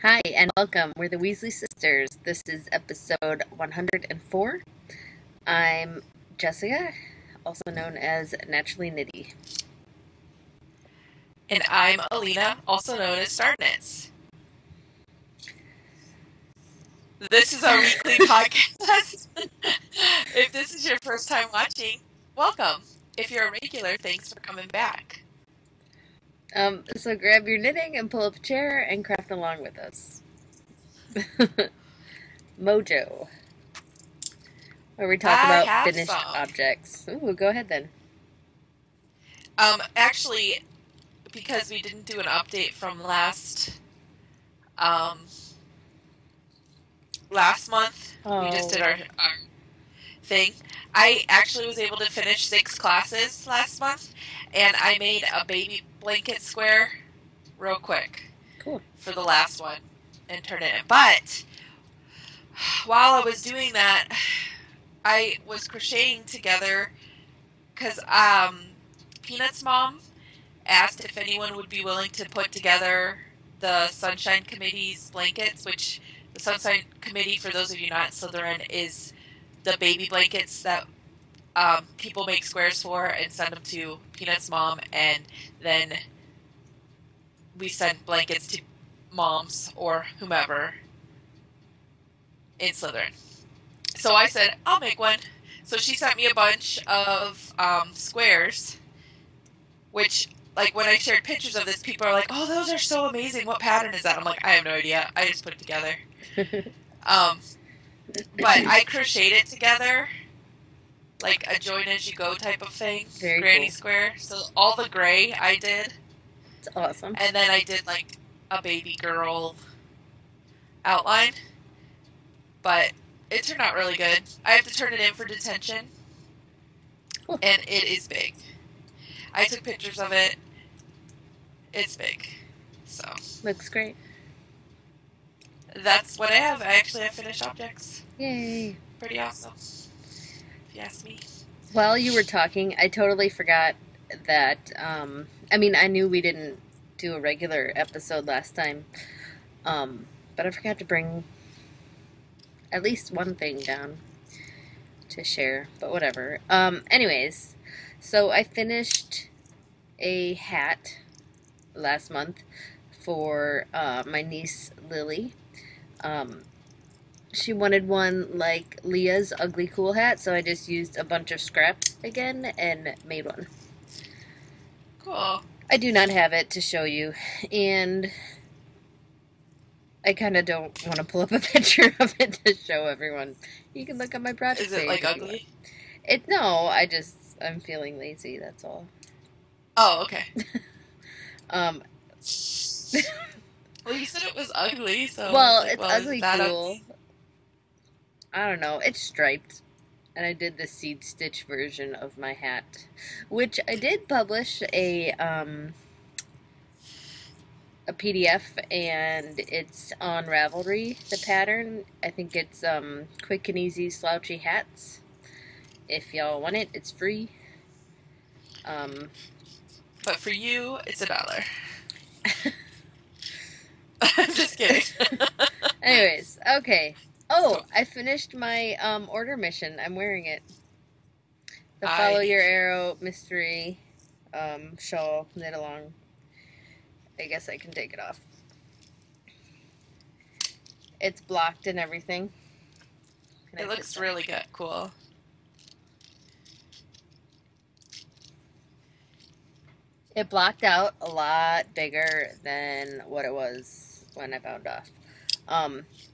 Hi, and welcome. We're the Weasley Sisters. This is episode 104. I'm Jessica, also known as Naturally Nitty. And I'm Allena, also known as Starknits. This is our weekly podcast. If this is your first time watching, welcome. If you're a regular, thanks for coming back. So grab your knitting and pull up a chair and craft along with us. Mojo, where we talk I about have finished some. objects. Ooh, go ahead then. Actually, because we didn't do an update from last month, we just did our thing. I actually was able to finish 6 classes last month, and I made a baby blanket square real quick. Cool. For the last one and turn it in. But while I was doing that, I was crocheting together because Peanut's mom asked if anyone would be willing to put together the Sunshine Committee's blankets, which the Sunshine Committee, for those of you not Slytherin, is the baby blankets that people make squares for and send them to Peanut's mom, and then we send blankets to moms or whomever in Slytherin. So I said, I'll make one. So she sent me a bunch of squares, which, like, when I shared pictures of this, people are like, oh, those are so amazing. What pattern is that? I'm like, I have no idea. I just put it together. But I crocheted it together, like a join-as-you-go type of thing. Very Granny cool. square. So all the gray I did. It's awesome. And then I did, like, a baby girl outline. But it turned out really good. I have to turn it in for detention. Cool. And it is big. I took pictures of it. It's big. So. Looks great. That's what I have. I actually have finished objects. Yay. Pretty awesome, if you ask me. While you were talking, I totally forgot that, I mean, I knew we didn't do a regular episode last time, but I forgot to bring at least one thing down to share, but whatever. Anyways, so I finished a hat last month for my niece Lily. She wanted one like Leah's Ugly Cool hat, so I just used a bunch of scraps again and made one. Cool. I do not have it to show you, and I kind of don't want to pull up a picture of it to show everyone. You can look at my project page. Is it like ugly? No, I'm feeling lazy, that's all. Oh, okay. Well, you said it was ugly, so... Well, like, it's ugly cool. Ugly? I don't know, it's striped. And I did the seed stitch version of my hat, which I did publish a PDF, and it's on Ravelry, the pattern. I think it's Quick and Easy Slouchy Hats. If y'all want it, it's free. But for you, it's $1. I'm just kidding. Anyways, okay. Oh, I finished my order mission. I'm wearing it. The Follow Your Arrow mystery shawl knit along. I guess I can take it off. It's blocked and everything. It looks really good. Cool. It blocked out a lot bigger than what it was when I bound off.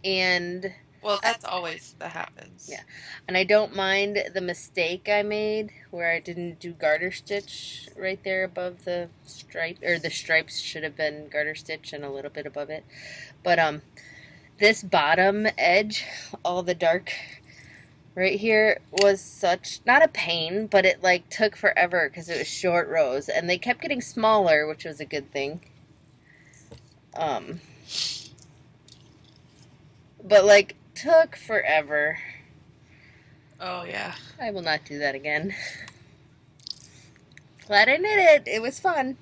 And... Well, that's always that happens. Yeah. And I don't mind the mistake I made where I didn't do garter stitch right there above the stripe, or the stripes should have been garter stitch and a little bit above it. But this bottom edge, all the dark right here, was such, not a pain, but it like took forever because it was short rows, and they kept getting smaller, which was a good thing. But like took forever. Oh yeah. I will not do that again. Glad I knit it. It was fun.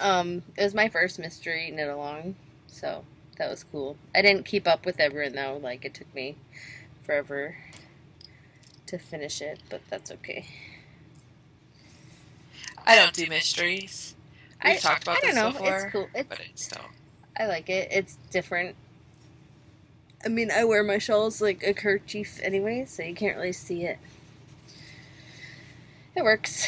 It was my first mystery knit along, so That was cool. I didn't keep up with everyone though. Like, it took me forever to finish it, but that's okay. I don't do mysteries. We've talked I about don't this know. It's before, cool. but I just don't. I like it. It's different. I mean, I wear my shawls like a kerchief anyway, so you can't really see it. It works.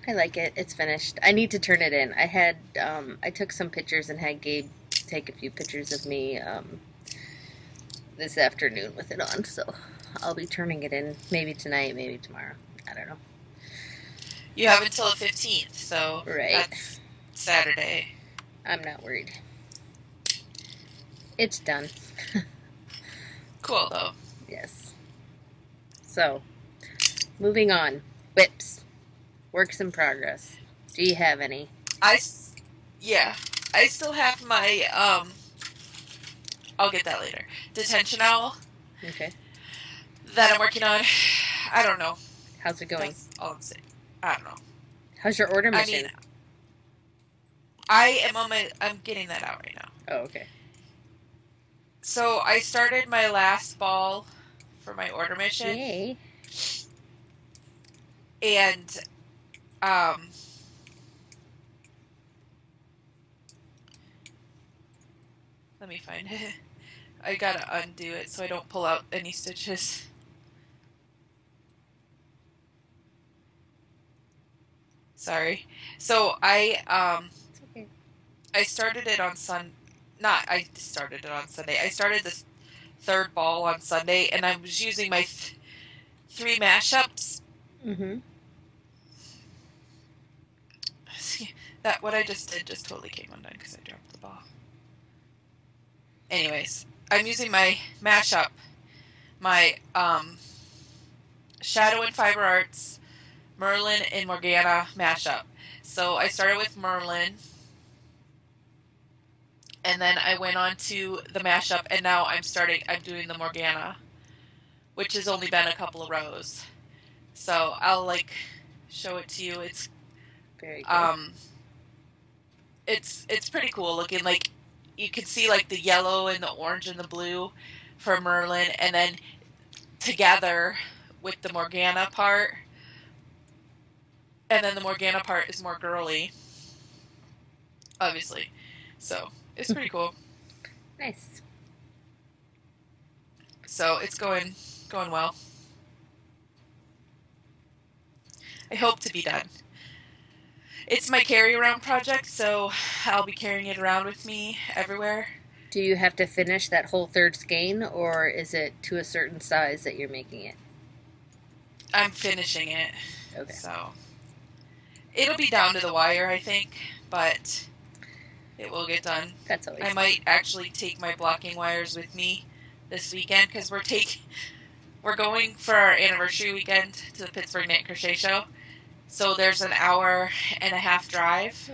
I like it. It's finished. I need to turn it in. I took some pictures and had Gabe take a few pictures of me this afternoon with it on, so I'll be turning it in maybe tonight, maybe tomorrow. I don't know. You have until the 15th, so Right. that's Saturday. I'm not worried. It's done. Cool, though. Yes. So, moving on. Whips. Works in progress. Do you have any? Yeah. I still have my, I'll get that later. Detention owl. Okay. That I'm working on. I don't know. How's it going? That's all I'm saying. I don't know. How's your order mission? I mean, I'm getting that out right now. Oh, okay. So I started my last ball for my order mission. Yay. And, let me find it. I gotta undo it so I don't pull out any stitches. Sorry. So It's okay. I started it on I started it on Sunday. I started this third ball on Sunday, and I was using my 3 mashups. Mm-hmm. See, that what I just did just totally came undone because I dropped the ball. Anyways, I'm using my mashup, my Shadow and Fiber Arts, Merlin and Morgana mashup. So I started with Merlin, and then I went on to the mashup, and now I'm doing the Morgana, which has only been a couple of rows. So I'll show it to you. It's very good. It's pretty cool looking. Like, you can see like the yellow and the orange and the blue for Merlin, and then together with the Morgana part. And then the Morgana part is more girly, obviously. So it's pretty cool. Nice. So it's going well. I hope to be done. It's my carry-around project, so I'll be carrying it around with me everywhere. Do you have to finish that whole third skein, or is it to a certain size that you're making it? I'm finishing it. Okay. So it'll be down to the wire, I think, but it will get done. That's always I might actually take my blocking wires with me this weekend, because we're going for our anniversary weekend to the Pittsburgh Knit Crochet Show. So there's an 1.5-hour drive.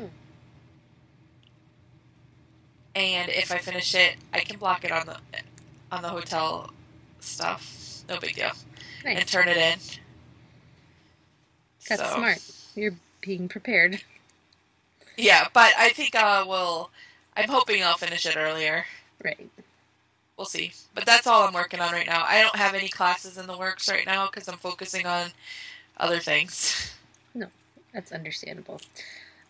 And if I finish it, I can block it on the hotel stuff. No big deal. nice. And turn it in. That's smart. You're being prepared. Yeah, but I think I'm hoping I'll finish it earlier. Right. We'll see. But that's all I'm working on right now. I don't have any classes in the works right now because I'm focusing on other things. No, that's understandable.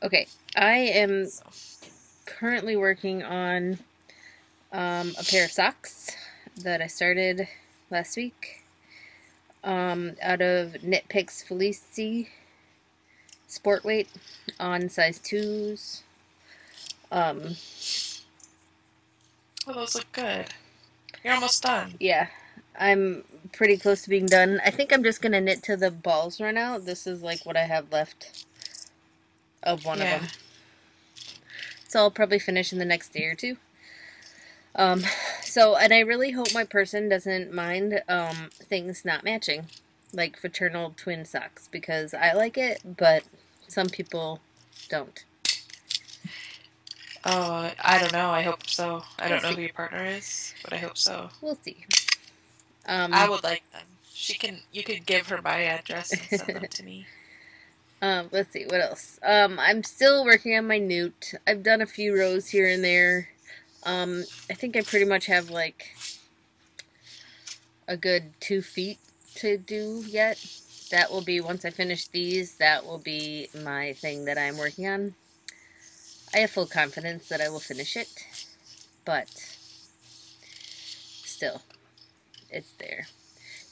Okay, I am currently working on a pair of socks that I started last week out of Knit Picks Felici sport weight on size 2s. Oh, those look good. You're almost done. Yeah, I'm pretty close to being done. I think I'm just going to knit till the balls run out. This is like what I have left of one of them. So I'll probably finish in the next day or two. And I really hope my person doesn't mind things not matching, like fraternal twin socks, because I like it, but some people don't. Oh, I don't know. I hope so. I don't know who your partner is, but I hope so. We'll see. I would like them. You could give her my address and send them to me. Let's see, what else? I'm still working on my newt. I've done a few rows here and there. I think I pretty much have like a good 2 feet to do yet. That will be, once I finish these, that will be my thing that I'm working on. I have full confidence that I will finish it, but still, it's there.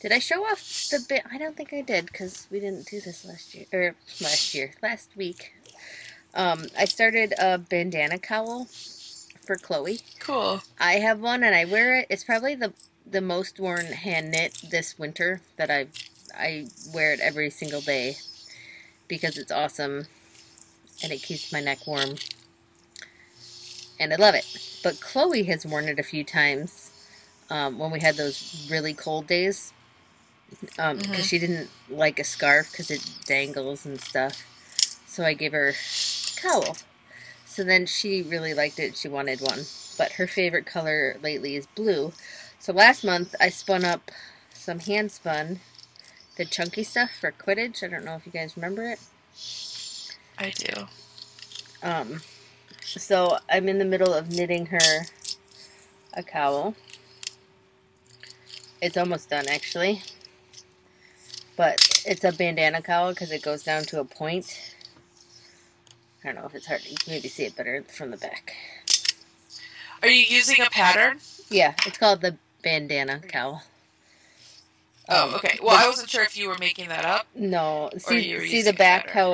Did I show off the bit? I don't think I did, because we didn't do this last week. I started a bandana cowl for Chloe. Cool. I have one and I wear it. It's probably the most worn hand knit this winter that I wear it every single day because it's awesome and it keeps my neck warm and I love it. But Chloe has worn it a few times when we had those really cold days because she didn't like a scarf because it dangles and stuff. So I gave her a cowl. So then she really liked it. She wanted one. But her favorite color lately is blue. So last month I spun up some hand spun, the chunky stuff for Quidditch. I don't know if you guys remember it. I do. So I'm in the middle of knitting her a cowl. It's almost done actually. But it's a bandana cowl because it goes down to a point. I don't know if it's hard. You can maybe see it better from the back. Are you using a pattern? Yeah, it's called the bandana cowl. Oh, okay. Well, I wasn't sure if you were making that up. No, see the back how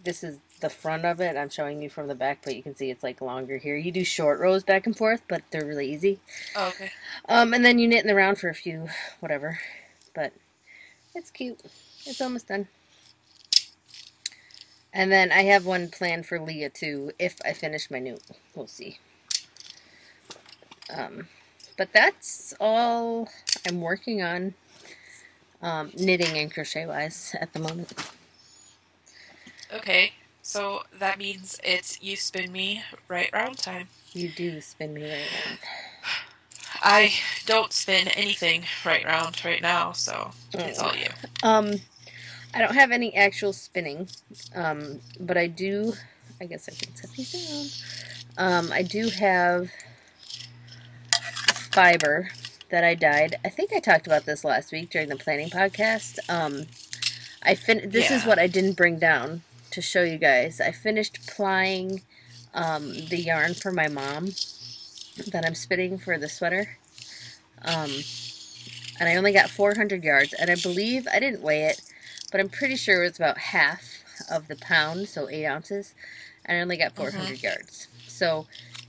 this is the front of it. I'm showing you from the back, but you can see it's like longer here. You do short rows back and forth, but they're really easy. Oh, okay. And then you knit in the round for a few, whatever. But it's cute. It's almost done. And then I have one planned for Leah too, if I finish my new. We'll see. But that's all I'm working on, knitting and crochet wise at the moment. Okay, so that means it's you spin me right round time. You do spin me right round. I don't spin anything right round right now, so it's all you. I don't have any actual spinning, but I do. I guess I can set these down. I do have fiber that I dyed. I think I talked about this last week during the planning podcast. This is what I didn't bring down to show you guys. I finished plying the yarn for my mom that I'm spinning for the sweater. And I only got 400 yards, and I believe, I didn't weigh it, but I'm pretty sure it was about half of the pound, so 8 ounces, and I only got 400 yards. So,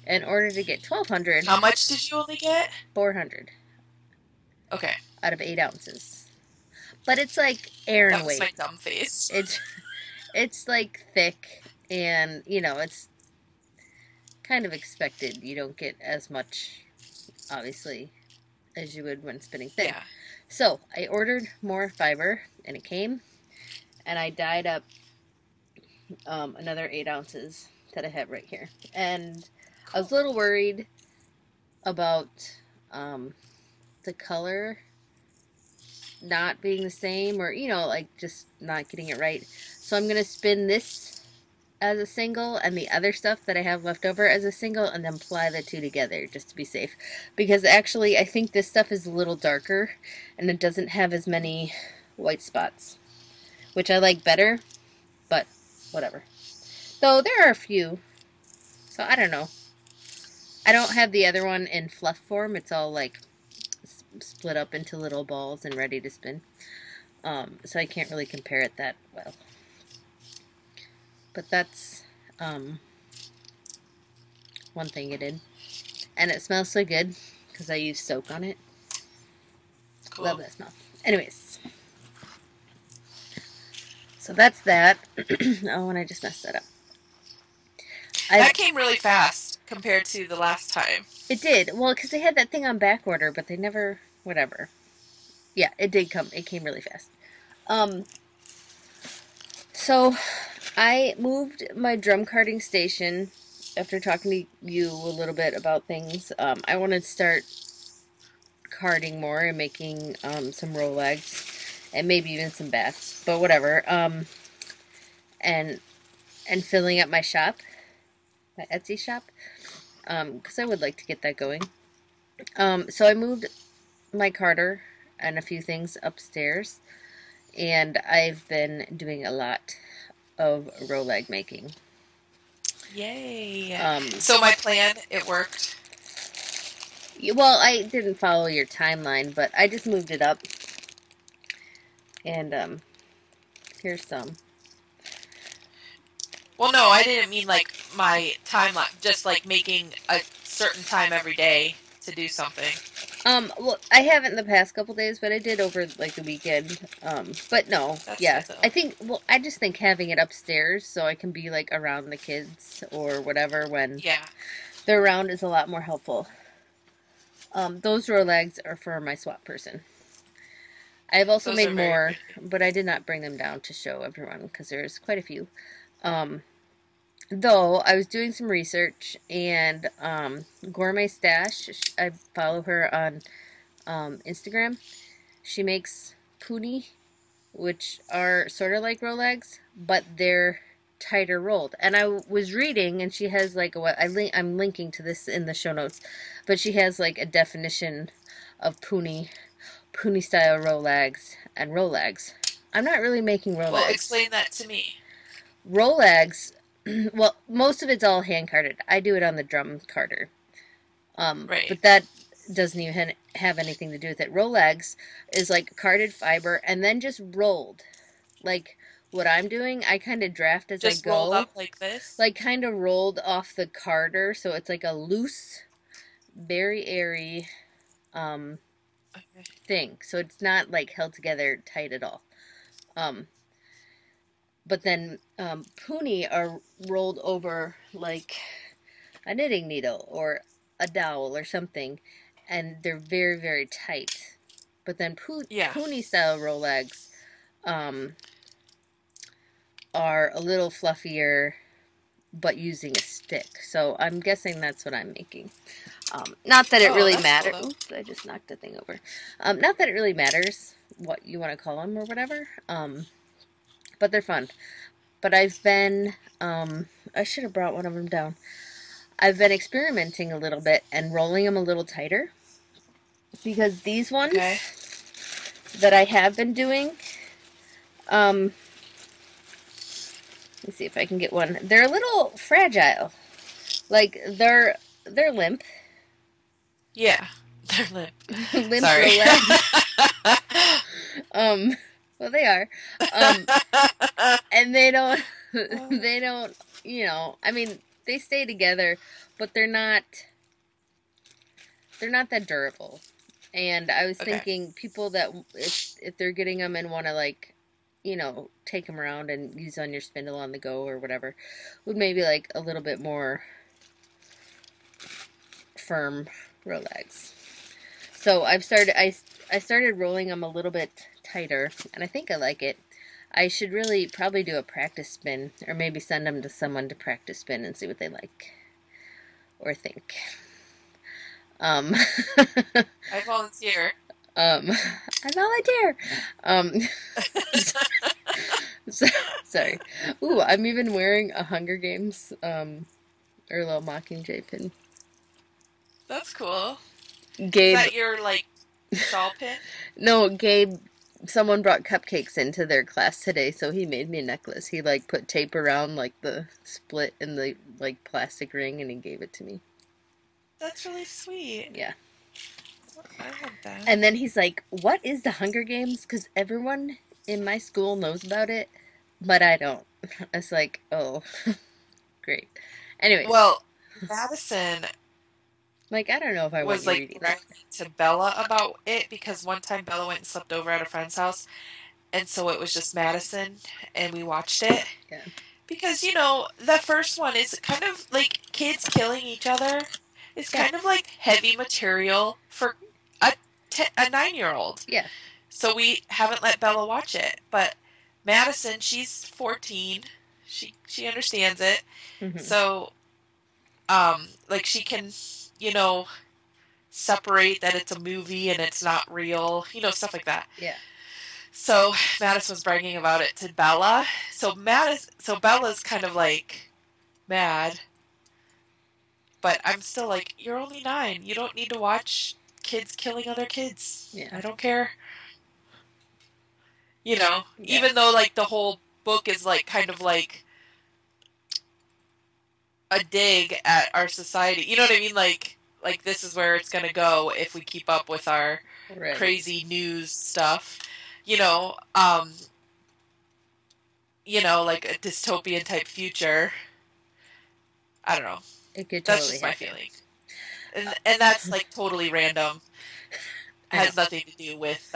in order to get 1,200... How much did you only get? 400. Okay. Out of 8 ounces. But it's like Aaron weight. That was my dumb face. It's like thick, and, you know, it's kind of expected. You don't get as much, obviously, as you would when spinning thin. Yeah. So, I ordered more fiber, and it came, and I dyed up another 8 ounces that I have right here. And I was a little worried about the color not being the same, or, you know, like just not getting it right. So I'm going to spin this as a single and the other stuff that I have left over as a single, and then ply the two together just to be safe. Because actually I think this stuff is a little darker and it doesn't have as many white spots, which I like better, but whatever. Though there are a few, so I don't know. I don't have the other one in fluff form. It's all like split up into little balls and ready to spin. So I can't really compare it that well. But that's one thing I did. And it smells so good because I used soap on it. Cool. Love that smell. Anyways. So that's that. Oh, and I just messed that up. That came really fast compared to the last time. It did. Well, because they had that thing on back order, but they never... Whatever. Yeah, it did come. It came really fast. So, I moved my drum carding station after talking to you a little bit about things. I want to start carding more and making some Rolags and maybe even some bats, but whatever. And filling up my shop, my Etsy shop. because I would like to get that going. So I moved my Carter and a few things upstairs, and I've been doing a lot of Rolag making. Yay. Um, So my plan, it worked. well, I didn't follow your timeline, but I just moved it up, and here's some. Well, no, I didn't mean like my timeline, just like making a certain time every day to do something. Well, I haven't the past couple days, but I did over like the weekend. But no, That's yeah, good though. I think. Well, I just think having it upstairs so I can be like around the kids or whatever when Yeah, they're around is a lot more helpful. Those Rolags are for my swap person. I have also those made are very more, pretty. but I did not bring them down to show everyone because there's quite a few. Um, though I was doing some research and Gourmet Stash, I follow her on Instagram. She makes puni, which are sort of like Rolags, but they're tighter rolled. And I was reading, and she has like I'm linking to this in the show notes, but she has like a definition of puni style Rolags, and Rolags. I'm not really making Well, Rolags. explain that to me. Rolags, well, most of it's all hand carded. I do it on the drum carder. Right. But that doesn't even have anything to do with it. Rolags is like carded fiber and then just rolled. Like what I'm doing, I kind of draft as I Just rolled go. up like this? Like kind of rolled off the carder, so it's like a loose, very airy um, Okay. thing. So it's not like held together tight at all. Um, but then puni are rolled over like a knitting needle or a dowel or something, and they're very, very tight. But then Yeah. puni style Rolags um, are a little fluffier, but using a stick. So I'm guessing that's what I'm making. Not that it Oh, really that's cool matters. though. Oops, I just knocked the thing over. Not that it really matters what you want to call them or whatever. But they're fun. But I've been, I should have brought one of them down. I've been experimenting a little bit and rolling them a little tighter because these Okay. ones that I have been doing, let me see if I can get one. They're a little fragile. Like they're limp, Yeah. They're limp. limp Sorry. Rolags. Um, well they are. Um, and they don't, they don't, I mean, they stay together, but they're not that durable. And I was Okay. thinking people that if they're getting them and want to like, take them around and use on your spindle on the go or whatever, would maybe like a little bit more firm Rolags. So I started rolling them a little bit tighter, and I think I like it. I should really probably do a practice spin, or maybe send them to someone to practice spin and see what they like or think. Um, I volunteer. I volunteer. Um, so, sorry. Ooh, I'm even wearing a Hunger Games or a little Mockingjay pin. That's cool. Is Gabe, that your like shawl pin? no, Gabe. Someone brought cupcakes into their class today, so he made me a necklace. He like put tape around like the split in the like plastic ring, and he gave it to me. That's really sweet. Yeah. I want that. And then he's like, "What is the Hunger Games?" Because everyone in my school knows about it, but I don't. I was like, "Oh, great." Anyways, Well, Madison like I don't know if I want was you like reading that. bragging to Bella about it because one time Bella went and slept over at a friend's house, and so it was just Madison, and we watched it. Yeah. Because, the first one is kind of like kids killing each other. It's Yeah. kind of like heavy material for a, a 9-year-old. Yeah. So we haven't let Bella watch it. But Madison, she's 14. She understands it. Mm-hmm. So, like she can, you know, separate that it's a movie and it's not real, stuff like that. Yeah. So Madison was bragging about it to Bella. So Bella's kind of like mad, but I'm still like, you're only 9. You don't need to watch kids killing other kids. Yeah. I don't care. You know, Yeah. even though like the whole book is like kind of like a dig at our society. You know what I mean? Like this is where it's going to go if we keep up with our Right. crazy news stuff. You know, like a dystopian type future. I don't know. It could That's totally just my happen. feeling. And that's like totally random. I know. Has nothing to do with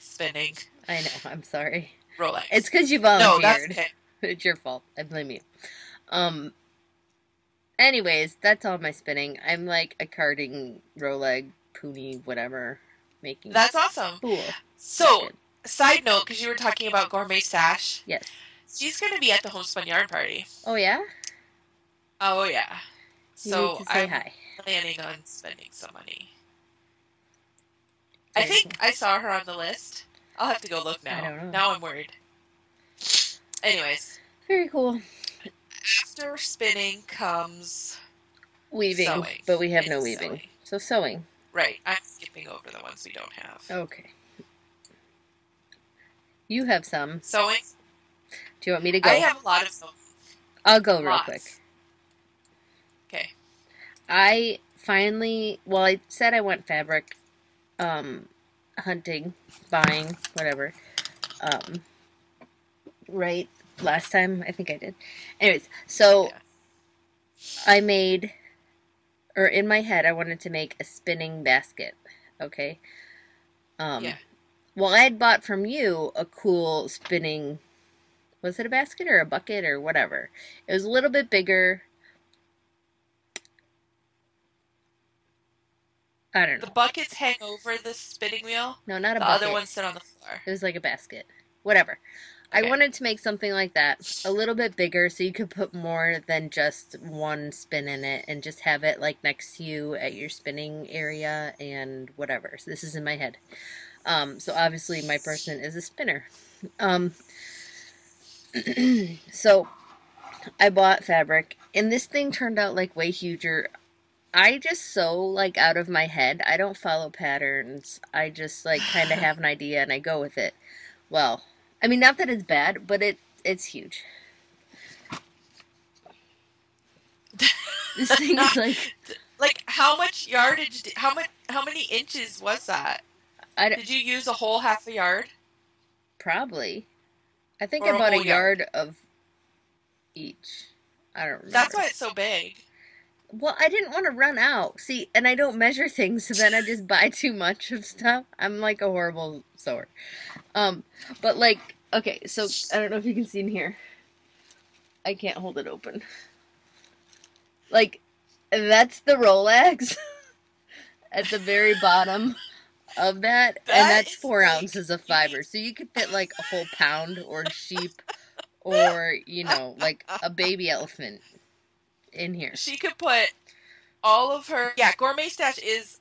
spinning I know. I'm sorry. Rolex. It's because you No, volunteered. that's okay. It's your fault. I blame you. Anyways, that's all my spinning. I'm like a carding, Roleg, Poonie, whatever, making. That's awesome. Cool. So, side note, because you were talking about Gourmet Stash. Yes. She's going to be at the Homespun Yarn Party. Oh, yeah? Oh, yeah. You So, need to say I'm hi. planning on spending some money. Very I think cool. I saw her on the list. I'll have to go look now. I don't know. Now I'm worried. Anyways. Very cool. After spinning comes weaving, sewing. But we have no weaving. Sewing. So sewing. Right. I'm skipping over the ones we don't have. Okay. You have some. Sewing? Do you want me to go? I have a lot of sewing. I'll go real Lots. quick. Okay. I finally, well, I said I went fabric hunting, buying, whatever. Right last time, I think I did. Anyways, so Yeah. I made, or in my head, I wanted to make a spinning basket. Okay. Yeah. Well, I had bought from you a cool spinning. Was it a basket or a bucket or whatever? It was a little bit bigger. I don't know. The buckets hang over the spinning wheel? No, not a the bucket. The other ones sit on the floor. It was like a basket. Whatever. Okay. I wanted to make something like that. A little bit bigger so you could put more than just one spin in it and just have it like next to you at your spinning area and whatever. So this is in my head. So obviously my person is a spinner. So I bought fabric and this thing turned out like way huger. I just sew like out of my head. I don't follow patterns. I just like kind of have an idea and I go with it. Well, I mean, not that it's bad, but it's huge. This thing is like how much yardage? How many inches was that? Did you use a whole half a yard? Probably. I think I bought a yard of each. I don't remember. That's why it's so big. Well, I didn't want to run out. See, and I don't measure things, so then I just buy too much of stuff. I'm like a horrible sewer. But like, okay, so I don't know if you can see in here. I can't hold it open. Like, that's the Rolags at the very bottom of that, and that's 4 ounces of fiber. So you could fit like a whole pound or sheep or, you know, like a baby elephant in here. She could put all of her... Yeah, Gourmet Stash is...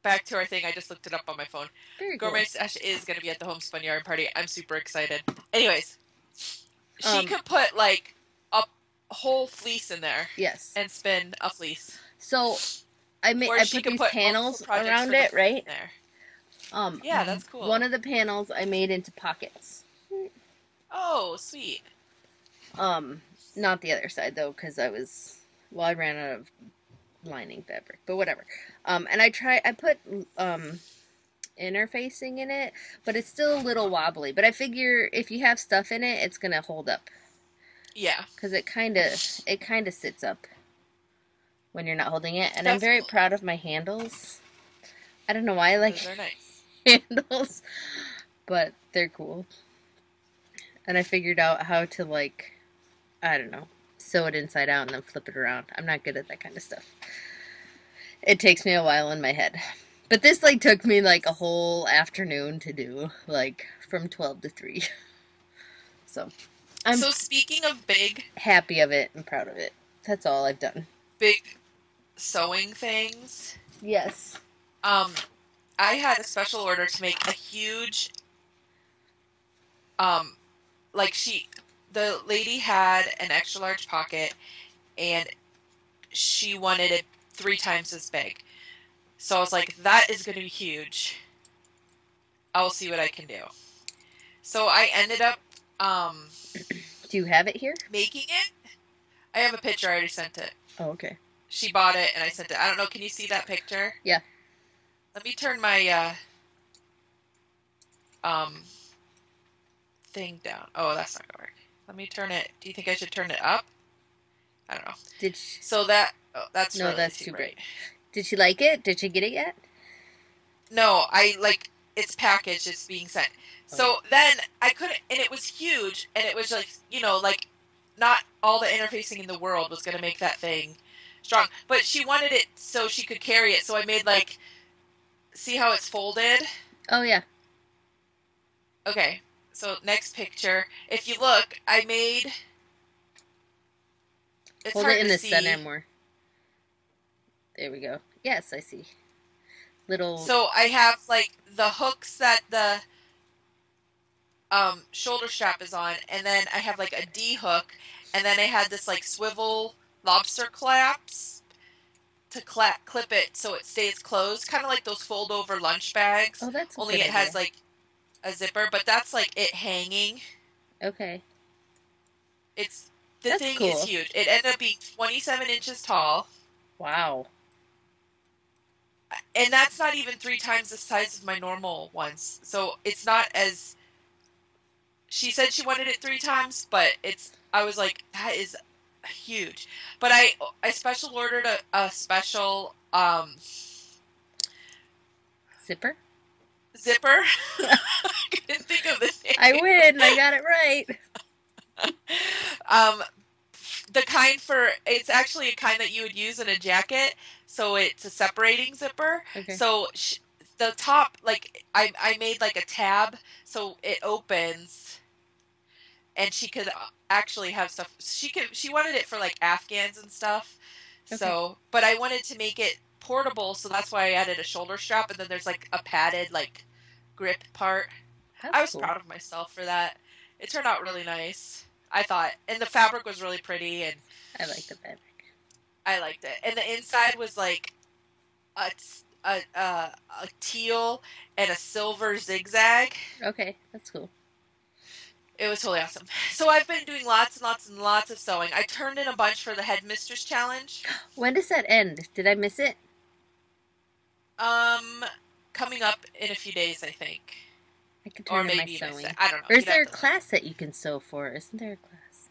Back to our thing, I just looked it up on my phone. Very Gourmet cool. Stash is going to be at the Homespun Yarn Party. I'm super excited. Anyways, she could put like a whole fleece in there. Yes. And spin a fleece. So I put these panels around it, right? There. Yeah, that's cool. One of the panels I made into pockets. Oh, sweet. Not the other side though, because I ran out of lining fabric, but whatever. And I put interfacing in it, but it's still a little wobbly. But I figure if you have stuff in it, it's gonna hold up. Yeah. Because it kind of sits up when you're not holding it, and I'm very proud of my handles. I don't know why I like Those are nice. handles, but they're cool. And I figured out how to like, I don't know, sew it inside out and then flip it around. I'm not good at that kind of stuff. It takes me a while in my head. But this like took me like a whole afternoon to do, like from 12 to 3. So So speaking of big, happy of it and proud of it. That's all I've done. Big sewing things. Yes. I had a special order to make a huge like the lady had an extra large pocket and she wanted it 3 times as big. So I was like, that is going to be huge. I'll see what I can do. So I ended up Do you have it here? making it. I have a picture. I already sent it. Oh, okay. She bought it and I sent it. I don't know. Can you see that picture? Yeah. Let me turn my thing down. Oh, that's not gonna work. Let me turn it. Do you think I should turn it up? I don't know. Did she... So that that's No, really that's too too bright. bright. Did she like it? Did she get it yet? No, I like it's packaged. It's being sent. So then I couldn't, and it was huge, and it was like, you know, like not all the interfacing in the world was gonna make that thing strong. But she wanted it so she could carry it. So I made like, see how it's folded? Oh, yeah. Okay. So next picture. If you look, I made. It's Hold hard it in to the see. center more. There we go. Yes, I see. Little... So I have like the hooks that the shoulder strap is on, and then I have like a D hook, and then I had this like swivel lobster clasp to clip it so it stays closed, kind of like those fold over lunch bags. Oh, that's a only good it has idea. like a zipper, but that's like it hanging. Okay. It's That's thing cool. is huge. It ended up being 27 inches tall. Wow. And that's not even 3 times the size of my normal ones. So it's not as. She said she wanted it 3 times, but I was like, that is huge. But I special ordered a special Zipper? zipper. I couldn't think of the name. I win. I got it right. The kind it's actually a kind that you would use in a jacket, so it's a separating zipper. Okay. So the top, like I made like a tab so it opens, and she could actually have stuff. She wanted it for like Afghans and stuff. Okay. So, but I wanted to make it portable, so that's why I added a shoulder strap, and then there's like a padded like grip part. That's I was cool. proud of myself for that. It turned out really nice, I thought, and the fabric was really pretty, and I like the fabric. I liked it. And the inside was like a teal and a silver zigzag. Okay, that's cool. It was totally awesome. So I've been doing lots and lots and lots of sewing. I turned in a bunch for the Headmistress Challenge. When does that end? Did I miss it? Coming up in a few days, I think. I could turn or in maybe my sewing. I don't know. Or is there a class that you can sew for? Isn't there a class?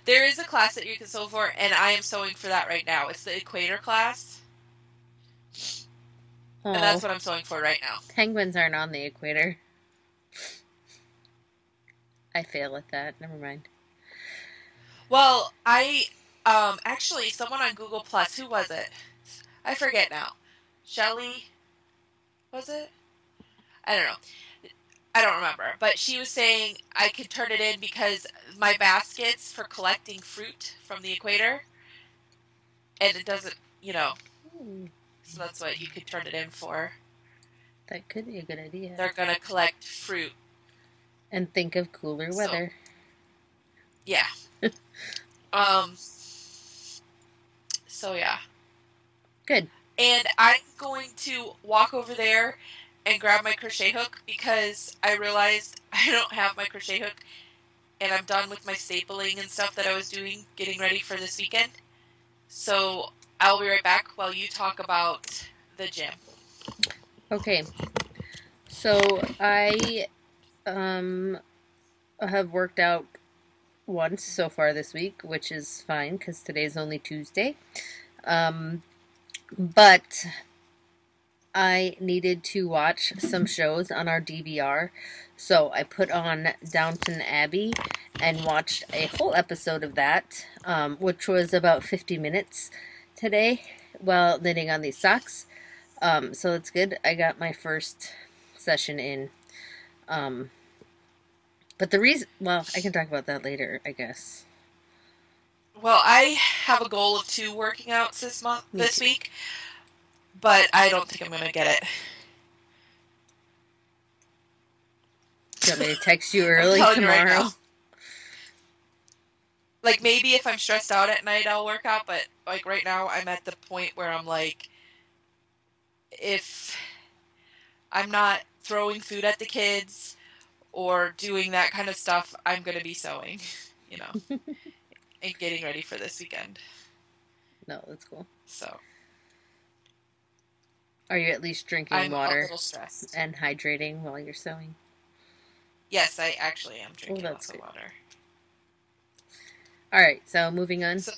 There is a class that you can sew for, and I am sewing for that right now. It's the Equator class. Oh, and that's what I'm sewing for right now. Penguins aren't on the equator. I fail at that. Never mind. Well, actually, someone on Google Plus, who was it? I forget now. Shelly, was it? I don't know. I don't remember. But she was saying I could turn it in because my baskets for collecting fruit from the equator, and it doesn't, so that's what you could turn it in for. That could be a good idea. They're going to collect fruit. And think of cooler weather. Yeah. So yeah. Good. And I'm going to walk over there and grab my crochet hook because I realized I don't have my crochet hook, and I'm done with my stapling and stuff that I was doing, getting ready for this weekend. So I'll be right back while you talk about the gym. Okay. So I have worked out once so far this week, which is fine because today's only Tuesday. But I needed to watch some shows on our DVR, so I put on Downton Abbey and watched a whole episode of that, which was about 50 minutes today while knitting on these socks. So that's good. I got my first session in. But the reason, well, I can talk about that later, I guess. Well, I have a goal of 2 working outs this week, but I don't think I'm going to get it. Do you want me to text you early tomorrow? Like, maybe if I'm stressed out at night, I'll work out, but, like, right now, I'm at the point where I'm like, if I'm not throwing food at the kids or doing that kind of stuff, I'm gonna be sewing, you know, and getting ready for this weekend. No, that's cool. So, Are you at least drinking I'm a water little stressed. and hydrating while you're sewing? Yes, I actually am Oh, drinking that's lots of good. water. All right, so moving on. So,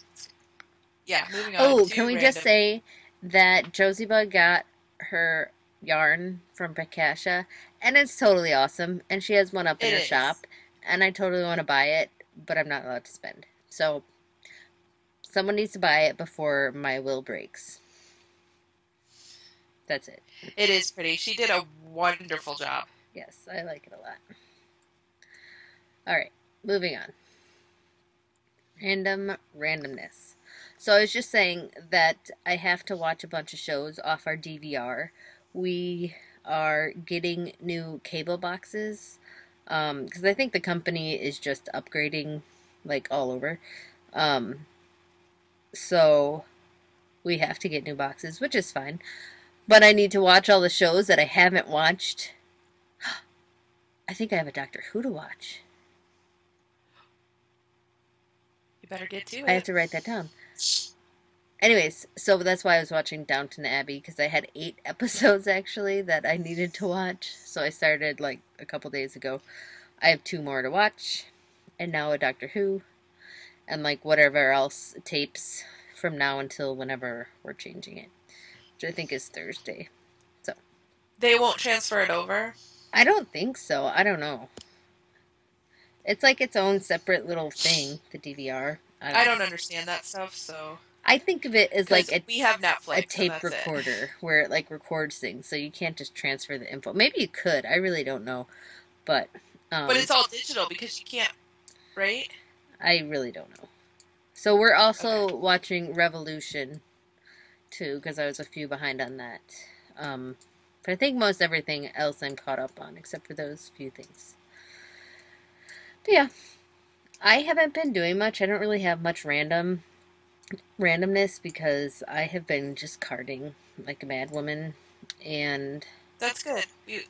yeah, moving on Oh, can to we just random. say that Josieba got her yarn from Bakasha, and it's totally awesome, and she has one up in It her is. shop, and I totally want to buy it, but I'm not allowed to spend. So someone needs to buy it before my will breaks. That's it. It is pretty. She did a wonderful job. Yes, I like it a lot. All right, moving on. Random randomness. So I was just saying that I have to watch a bunch of shows off our DVR. We are getting new cable boxes because I think the company is just upgrading like all over. Um, so we have to get new boxes, which is fine. But I need to watch all the shows that I haven't watched. I think I have a Doctor Who to watch. You better get to I have it. to write that down. Anyways, so that's why I was watching Downton Abbey because I had 8 episodes actually that I needed to watch. So I started like a couple days ago. I have 2 more to watch, and now a Doctor Who, and like whatever else tapes from now until whenever we're changing it, which I think is Thursday. So They won't transfer it over. I don't think so. I don't know. It's like its own separate little thing, the DVR. I I don't know. don't understand that stuff, so I think of it as like because we have a Netflix and tape that's it. recorder where it like records things, so you can't just transfer the info. Maybe you could. I really don't know, but But um, it's all digital because you can't, right? I really don't know. So we're Okay. also watching Revolution too because I was a few behind on that. Um, but I think most everything else I'm caught up on except for those few things. But yeah, I haven't been doing much. I don't really have much randomness because I have been just carding like a mad woman and That's good.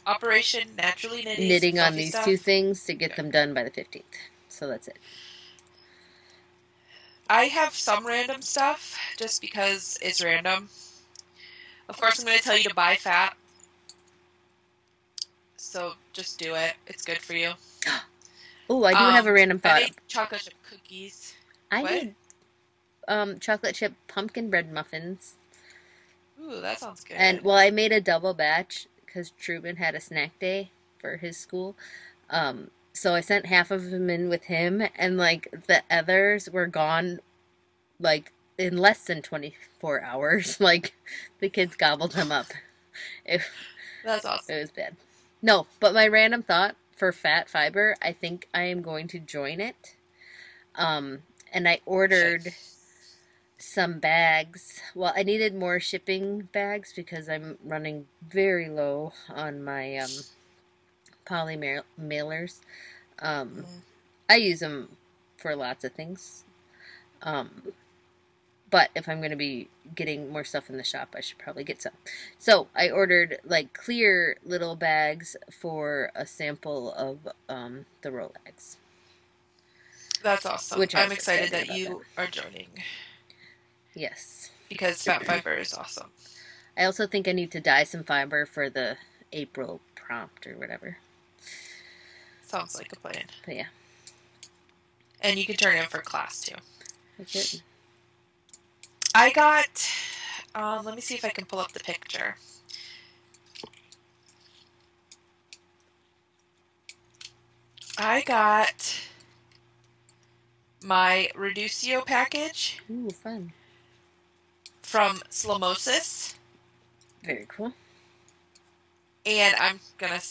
Operation Naturally Nitty's knitting on fluffy these 2 stuff. things to get Yeah. them done by the 15th. So that's it. I have some random stuff just because it's random. Of course, I'm going to tell you to buy fat. So just do it. It's good for you. Oh, I do have a random I thought. made chocolate chip cookies. I What? made chocolate chip pumpkin bread muffins. Ooh, that sounds And good. well, I made a double batch because Truman had a snack day for his school. So I sent half of them in with him, and like the others were gone like in less than 24 hours. Like the kids gobbled them up. It, That's it awesome. was bad. No, but my random thought for fat fiber, I think I am going to join it. Um, and I You should. ordered some bags. Well, I needed more shipping bags because I'm running very low on my poly mailers. Um, Mm. I use them for lots of things. Um, but if I'm going to be getting more stuff in the shop, I should probably get some. So I ordered like clear little bags for a sample of the Rolags, That's awesome. which I I'm was excited excited that about that. you are joining Yes. because fat fiber is awesome. I also think I need to dye some fiber for the April prompt or whatever. Sounds like a plan. But yeah, And you can turn in for class too. that's it. I got, let me see if I can pull up the picture. I got my Reducio package Ooh, fun. from Slomosis, Very cool. and I'm gonna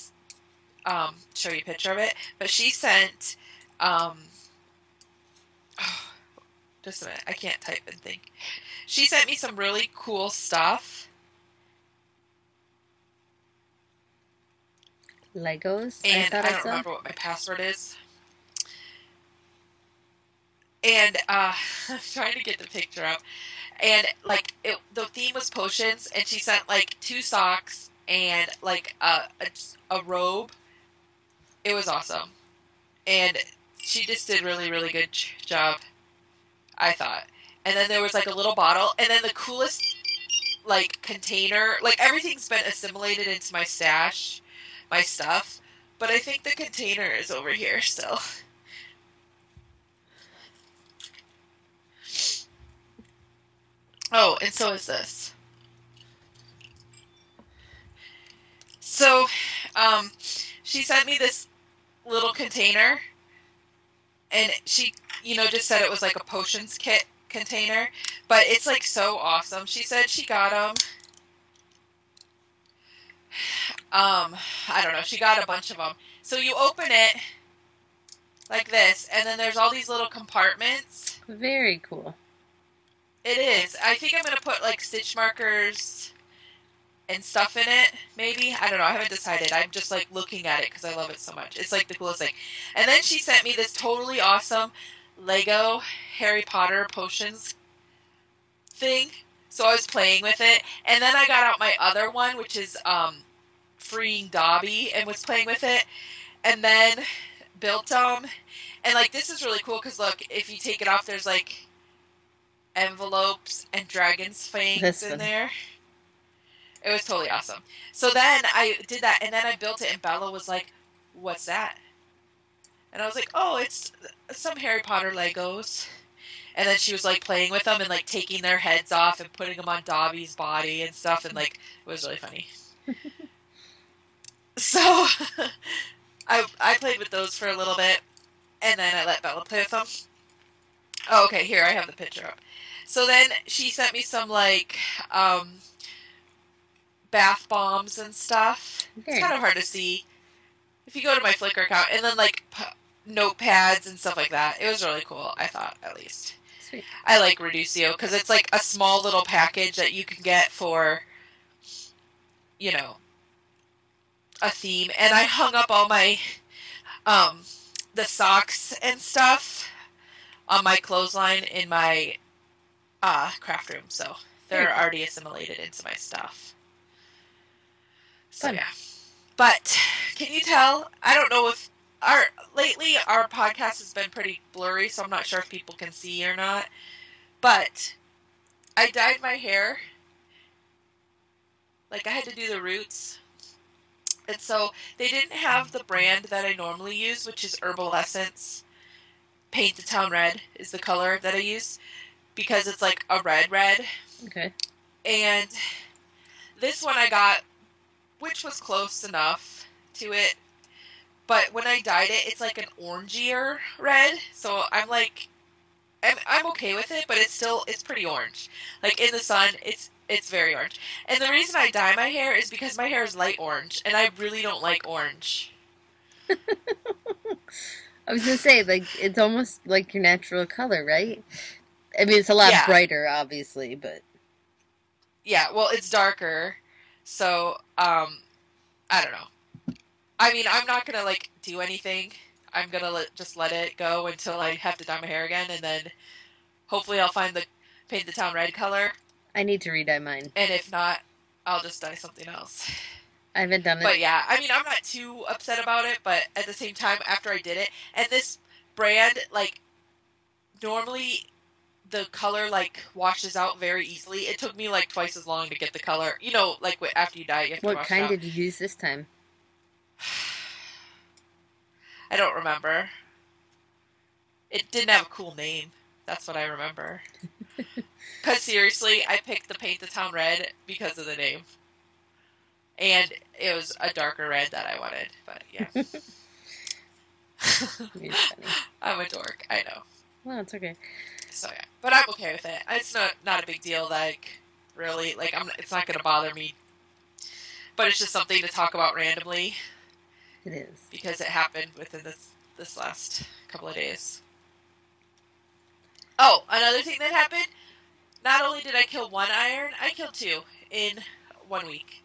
show you a picture of it. But she sent, oh, just a minute, I can't type and think. She sent me some really cool stuff, Legos, I and thought I I don't saw. remember what my password is. And I'm trying to get the picture up. And like the theme was potions, and she sent like 2 socks and like a robe. It was awesome, and she just did really good job, I thought. And then there was like a little bottle, and then the coolest like container, like everything's been assimilated into my stash, my stuff, but I think the container is over here still. Oh, and so is this. So, um, she sent me this little container, and she, just said it was like a potions kit container, but it's like so awesome. She said she got them. I don't know. She got a bunch of them. So you open it like this, and then there's all these little compartments. Very cool. It is. I think I'm gonna put like stitch markers and stuff in it, maybe. I don't know. I haven't decided. I'm just like looking at it because I love it so much. It's like the coolest thing. And then she sent me this totally awesome Lego Harry Potter potions thing. So I was playing with it, and then I got out my other one, which is freeing Dobby, and was playing with it, and then built them. And like this is really cool because look, if you take it off, there's like envelopes and dragon's fangs in there. It was totally awesome. So then I did that, and then I built it, and Bella was like, "What's that?" And I was like, "Oh, it's some Harry Potter Legos." And then she was like playing with them and like taking their heads off and putting them on Dobby's body and stuff, and like it was really funny. So I played with those for a little bit, and then I let Bella play with them. Oh, okay, here I have the picture up. So then she sent me some like bath bombs and stuff. It's kind of hard to see if you go to my Flickr account, and then like notepads and stuff like that. It was really cool, I thought, at least. Sweet. I like Reducio because it's like a small little package that you can get for, a theme. And I hung up all my the socks and stuff on my clothesline in my craft room, so they're already assimilated into my stuff. So Fun. yeah. But can you tell? I don't know if lately our podcast has been pretty blurry, so I'm not sure if people can see or not. But I dyed my hair. Like I had to do the roots. And so they didn't have the brand that I normally use, which is Herbal Essence. Paint the Town Red is the color that I use because it's like a red. Okay. And this one I got, which was close enough to it. But when I dyed it, it's like an orangier red. So I'm like, I'm okay with it, but it's pretty orange. Like in the sun, it's very orange. And the reason I dye my hair is because my hair is light orange, and I really don't like orange. I was gonna say, like, it's almost like your natural color, right? I mean, it's a lot brighter, obviously, but yeah, well, it's darker, so I don't know. I mean, I'm not gonna like do anything. I'm gonna just let it go until I have to dye my hair again, and then hopefully I'll find the Paint the Town Red color. I need to re-dye mine. And if not, I'll just dye something else. I haven't done it. But yeah, I mean, I'm not too upset about it, but at the same time, after I did it, and this brand, like, normally the color, like, washes out very easily. It took me, like, twice as long to get the color. You know, like, after you dye it, you have to wash it out. What kind did you use this time? I don't remember. It didn't have a cool name. That's what I remember. Because seriously, I picked the Paint the Town Red because of the name. And it was a darker red that I wanted, but yeah. I'm a dork, I know. Well, it's okay. So yeah, but I'm okay with it. It's not a big deal. Like really, like it's not gonna bother me. But it's just something to talk about randomly. It is because it happened within this last couple of days. Oh, another thing that happened. Not only did I kill one iron, I killed 2 in 1 week.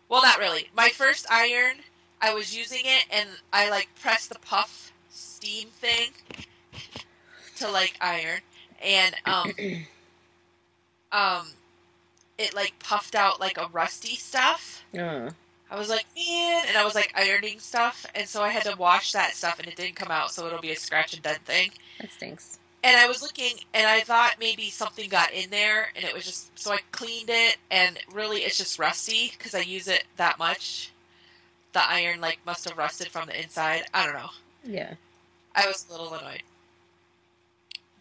Well, not really. My first iron, I was using it, and I, like, pressed the puff steam thing to like iron, and it like puffed out like a rusty stuff. Oh, I was like, man, and I was like ironing stuff, and so I had to wash that stuff, and it didn't come out, so it'll be a scratch and dent thing. that stinks. And I was looking, and I thought maybe something got in there, and it was just, so I cleaned it, and really it's just rusty, because I use it that much. The iron, like, must have rusted from the inside. I don't know. Yeah, I was a little annoyed. I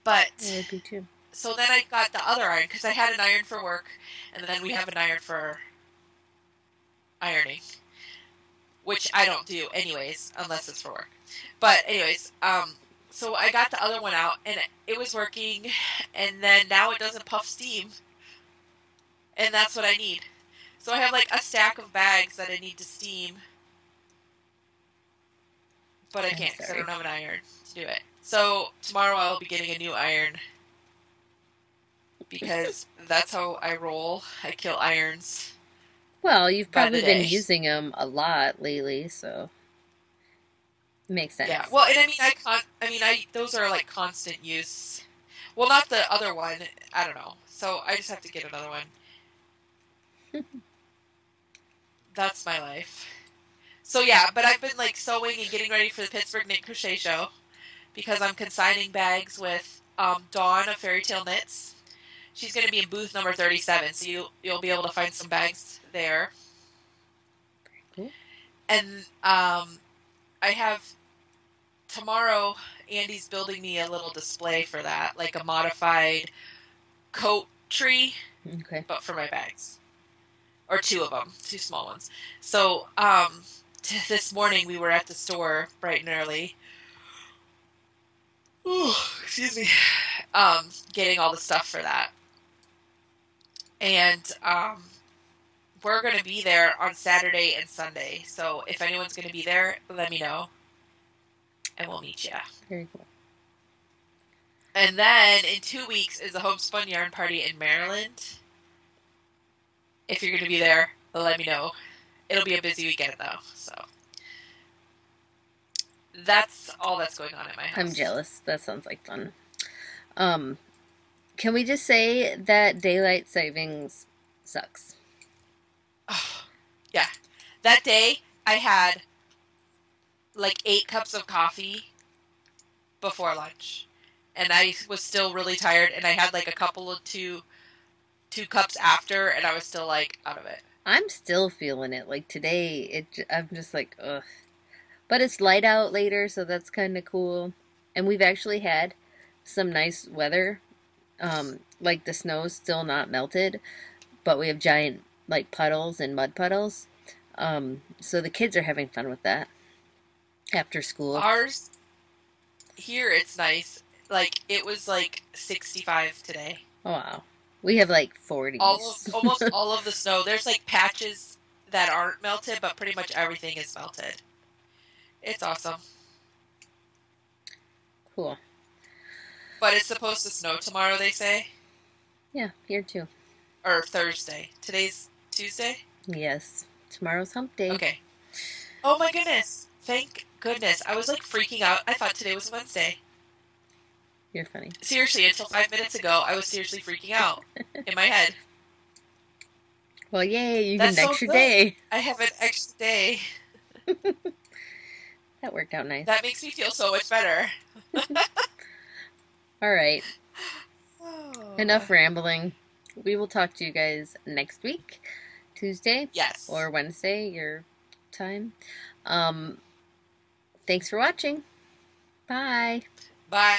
But, would be too. so then I got the other iron, because I had an iron for work, and then we have an iron for ironing, which I don't do anyways, unless it's for work. But anyways, so I got the other one out, and it was working, and then now it doesn't puff steam, and that's what I need. So I have like a stack of bags that I need to steam, but I can't because I don't have an iron to do it. So tomorrow I'll be getting a new iron, because that's how I roll. I kill irons. Well, you've probably been using them a lot lately, so makes sense. Yeah. Well, and I mean, those are like constant use. Well, not the other one. I don't know. So I just have to get another one. That's my life. So yeah, but I've been like sewing and getting ready for the Pittsburgh Knit Crochet Show, because I'm consigning bags with Dawn of Fairy Tale Knits. She's going to be in booth number 37, so you'll be able to find some bags there. Cool. And I have tomorrow, Andy's building me a little display for that, like a modified coat tree, okay, but for my bags, or two of them, two small ones. So this morning we were at the store bright and early. Ooh, excuse me. Getting all the stuff for that. And we're going to be there on Saturday and Sunday. So if anyone's going to be there, let me know, and we'll meet you. Very cool. And then in 2 weeks is the Homespun Yarn Party in Maryland. If you're going to be there, let me know. It'll be a busy weekend though, so that's all that's going on at my house. I'm jealous. That sounds like fun. Can we just say that daylight savings sucks? Oh, yeah. That day I had like 8 cups of coffee before lunch, and I was still really tired, and I had like a couple of two cups after, and I was still like out of it. I'm still feeling it. Like today, I'm just like, ugh. But it's light out later, so that's kind of cool. And we've actually had some nice weather. Like the snow's still not melted, but we have giant like puddles and mud puddles. So the kids are having fun with that after school. Ours here, it's nice. Like it was like 65 today. Oh wow. We have like 40s. Almost all of the snow. There's like patches that aren't melted, but pretty much everything is melted. It's awesome. Cool. But it's supposed to snow tomorrow, they say. Yeah, here too. Or Thursday. Today's Tuesday? Yes. Tomorrow's hump day. Okay. Oh my goodness. Thank goodness. I was like freaking out. I thought today was Wednesday. You're funny. Seriously, until 5 minutes ago, I was seriously freaking out in my head. Well, yay, you get an extra day. I have an extra day. That worked out nice. That makes me feel so much better. All right. Oh. Enough rambling. We will talk to you guys next week. Tuesday? Yes. Or Wednesday, your time. Thanks for watching. Bye. Bye.